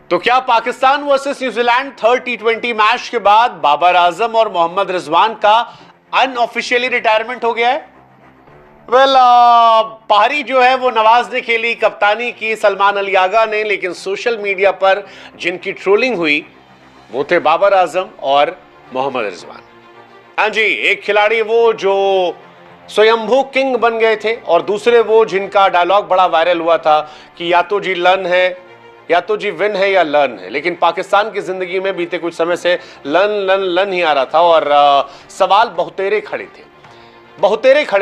तो क्या Pakistan versus New Zealand third टी20 match के बाद बाबर आजम और मोहम्मद रिजवान का अनऑफिशियली रिटायरमेंट हो गया है? पारी जो है वो नवाज ने खेली, कप्तानी की सलमान अली आगा ने, लेकिन सोशल मीडिया पर जिनकी ट्रोलिंग हुई वो थे बाबर आजम और मोहम्मद रिजवान। हाँ जी, एक खिलाड़ी वो जो स्वयंभू किंग बन गए थे और दूसरे वो जिनका डायलॉग बड़ा वायरल हुआ था कि या तो जी लन है, या तो जी विन है या लर्न है। लेकिन पाकिस्तान की जिंदगी में बीते कुछ समय से लन लन लन ही आ रहा था और सवाल बहुतेरे खड़े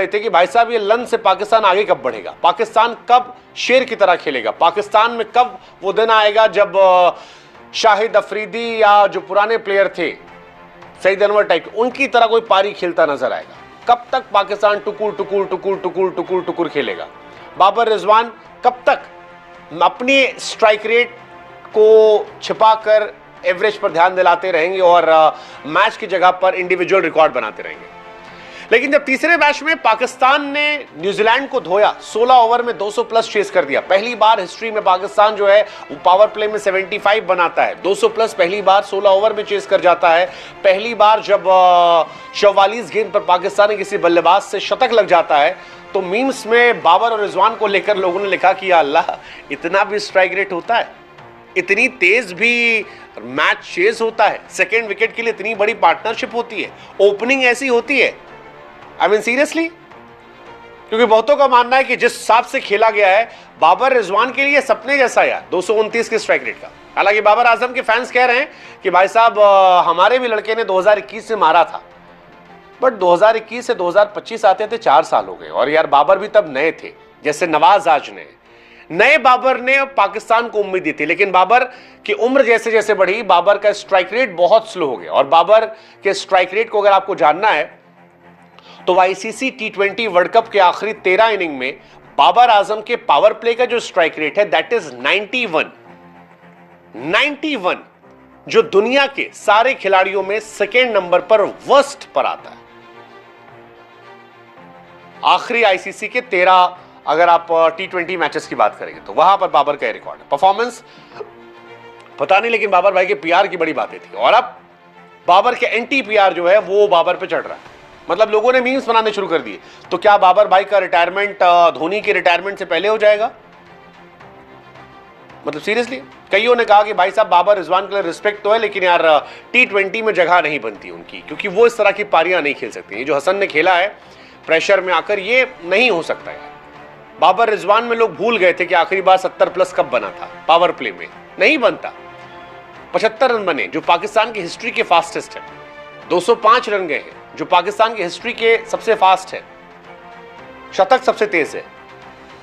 थे कि भाई साहब ये लन से पाकिस्तान आगे कब बढ़ेगा, पाकिस्तान कब शेर की तरह खेलेगा, पाकिस्तान में कब वो दिन आएगा जब शाहिद अफरीदी या जो पुराने प्लेयर थे सईद अनवर टाइप उनकी तरह कोई पारी खेलता नजर आएगा, कब तक पाकिस्तान टुकुर टुकुर टुकुर टुकुर टुकुर टुकुर खेलेगा, बाबर रिजवान कब तक अपनी स्ट्राइक रेट को छिपाकर एवरेज पर ध्यान दिलाते रहेंगे और मैच की जगह पर इंडिविजुअल रिकॉर्ड बनाते रहेंगे। लेकिन जब तीसरे मैच में पाकिस्तान ने न्यूजीलैंड को धोया, 16 ओवर में 200 प्लस चेस कर दिया। पहली बार हिस्ट्री में पाकिस्तान जो है वो पावर प्ले में 75 बनाता है, 200 प्लस पहली बार 16 ओवर में चेस कर जाता है। पहली बार जब 44 गेंद पर पाकिस्तान के किसी बल्लेबाज से शतक लग जाता है तो मीम्स में बाबर और रिजवान को लेकर लोगों ने लिखा कि या अल्लाह, इतना भी स्ट्राइक रेट होता है, इतनी तेज भी मैच चेस होता है, सेकेंड विकेट के लिए इतनी बड़ी पार्टनरशिप होती है, ओपनिंग ऐसी होती है। आई मीन सीरियसली, क्योंकि बहुतों का मानना है कि जिस हिसाब से खेला गया है बाबर रिजवान के लिए सपने जैसा यार 229 के स्ट्राइक रेट का। हालांकि बाबर आजम के फैंस कह रहे हैं कि भाई साहब हमारे भी लड़के ने 2021 से मारा था, बट 2021 से 2025 आते थे 4 साल हो गए और यार बाबर भी तब नए थे, जैसे नवाज आज नए बाबर ने पाकिस्तान को उम्मीद दी थी। लेकिन बाबर की उम्र जैसे जैसे बढ़ी, बाबर का स्ट्राइक रेट बहुत स्लो हो गया। और बाबर के स्ट्राइक रेट को अगर आपको जानना है तो आईसीसी टी20 वर्ल्ड कप के आखिरी 13 इनिंग में बाबर आजम के पावर प्ले का जो स्ट्राइक रेट है दैट इज 91, जो दुनिया के सारे खिलाड़ियों में सेकेंड नंबर पर वर्स्ट पर आता है। आखिरी आईसीसी के 13 अगर आप टी20 मैचेस की बात करेंगे तो वहां पर बाबर का रिकॉर्ड है। परफॉर्मेंस पता नहीं, लेकिन बाबर भाई के पीआर की बड़ी बातें थी और अब बाबर के एंटी पीआर जो है वो बाबर पे चढ़ रहा है। मतलब लोगों ने मीम्स बनाने शुरू कर दिए। तो क्या बाबर भाई का रिटायरमेंट धोनी के रिटायरमेंट से पहले हो जाएगा? मतलब सीरियसली, कईयों ने कहा कि भाई साहब बाबर रिजवान के लिए रिस्पेक्ट तो है, लेकिन यार टी20 में जगह नहीं बनती उनकी, क्योंकि वो इस तरह की पारियां नहीं खेल सकती। ये जो हसन ने खेला है प्रेशर में आकर, ये नहीं हो सकता यार। बाबर रिजवान में लोग भूल गए थे कि आखिरी बार 70 प्लस कब बना था पावर प्ले में, नहीं बनता। 75 रन बने जो पाकिस्तान की हिस्ट्री के फास्टेस्ट है, 205 रन गए हैं जो पाकिस्तान की हिस्ट्री के सबसे फास्ट है, शतक सबसे तेज है,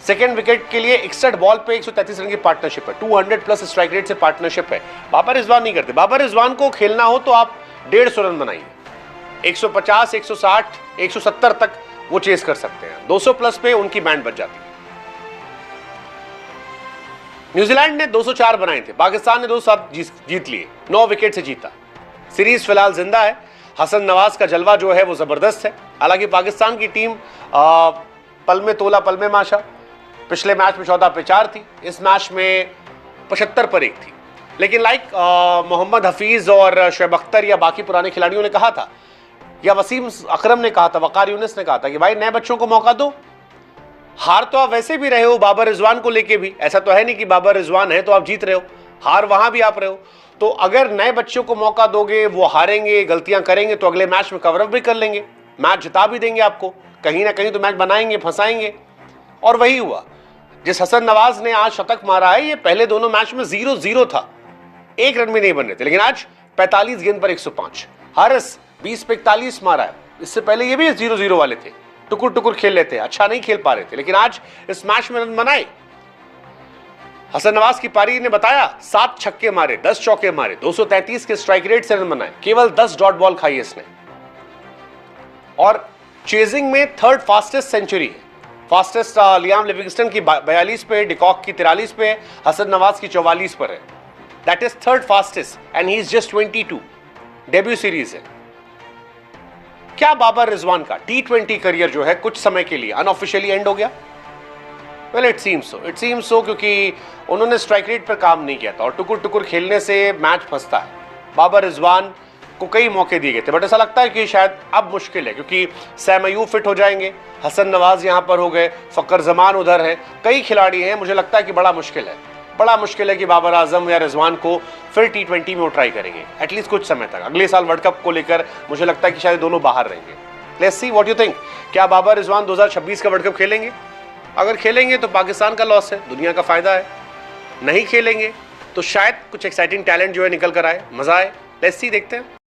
सेकेंड विकेट के लिए 61 बॉल पे 133 रन की पार्टनरशिप है, 200 प्लस स्ट्राइक रेट से पार्टनरशिप है। बाबर रिजवान नहीं करते। बाबर रिजवान को खेलना हो तो आप 150 रन बनाइए, 150, 160, 170 तक वो चेस कर सकते हैं, 200 प्लस पे उनकी बैंड बच जाती है। न्यूजीलैंड ने 204 बनाए थे, पाकिस्तान ने 207 जीत लिए, 9 विकेट से जीता। सीरीज फिलहाल जिंदा है। हसन नवाज का जलवा जो है वो जबरदस्त है। हालांकि पाकिस्तान की टीम पल में तोला पल में माशा, पिछले मैच में 14 पे 4 थी, इस मैच में 75 पर 1 थी। लेकिन लाइक मोहम्मद हफीज और शुएब अख्तर या बाकी पुराने खिलाड़ियों ने कहा था, या वसीम अकरम ने कहा था, वकार यूनिस ने कहा था कि भाई नए बच्चों को मौका दो। हार तो आप वैसे भी रहे हो बाबर रिजवान को लेके भी, ऐसा तो है नहीं कि बाबर रिजवान है तो आप जीत रहे हो, हार वहां भी आप रहे हो। तो अगर नए बच्चों को मौका दोगे, वो हारेंगे, गलतियां करेंगे तो अगले मैच में कवरअप भी कर लेंगे, मैच जिता भी देंगे आपको, कहीं ना कहीं तो मैच बनाएंगे, फंसाएंगे। और वही हुआ। जिस हसन नवाज ने आज शतक मारा है, ये पहले दोनों मैच में 0-0 था, 1 रन भी नहीं बन रहे थे, लेकिन आज 45 गेंद पर 105, हारिस 20 पे 41 मारा है। इससे पहले ये भी 0-0 वाले थे, टुकुर टुकुर खेल लेते, अच्छा नहीं खेल पा रहे थे, लेकिन आज इस मैच में रन बनाए। हसन नवाज की पारी ने बताया 7 छक्के मारे, 10 चौके मारे, 233 के स्ट्राइक रेट से रन बनाए, केवल 10 डॉट बॉल खाई इसने। और चेजिंग में थर्ड फास्टेस्ट सेंचुरी है। फास्टेस्ट लियाम लिविंगस्टन की 42 पे, डिकॉक की 43 पे, हसन नवाज की 44 पर है। That is third fastest and he is just 22। Debut series है। क्या बाबर रिजवान का टी20 करियर जो है कुछ समय के लिए अनऑफिशियली एंड हो गया? वेल इट सीम्स सो क्योंकि उन्होंने स्ट्राइक रेट पर काम नहीं किया था और टुकुर टुकुर खेलने से मैच फंसता है। बाबर रिजवान को कई मौके दिए गए थे, बट ऐसा लगता है कि शायद अब मुश्किल है क्योंकि सैम अयूब फिट हो जाएंगे, हसन नवाज यहाँ पर हो गए, फ़खर जमान उधर है, कई खिलाड़ी हैं। मुझे लगता है कि बड़ा मुश्किल है कि बाबर आजम या रिजवान को फिर T20 में वो ट्राई करेंगे एटलीस्ट कुछ समय तक। अगले साल वर्ल्ड कप को लेकर मुझे लगता है कि शायद दोनों बाहर रहेंगे। Let's see what you think, क्या बाबर रिजवान 2026 का वर्ल्ड कप खेलेंगे? अगर खेलेंगे तो पाकिस्तान का लॉस है, दुनिया का फायदा है। नहीं खेलेंगे तो शायद कुछ एक्साइटिंग टैलेंट जो है निकल कर आए, मजा आए। लेट्स सी, देखते हैं।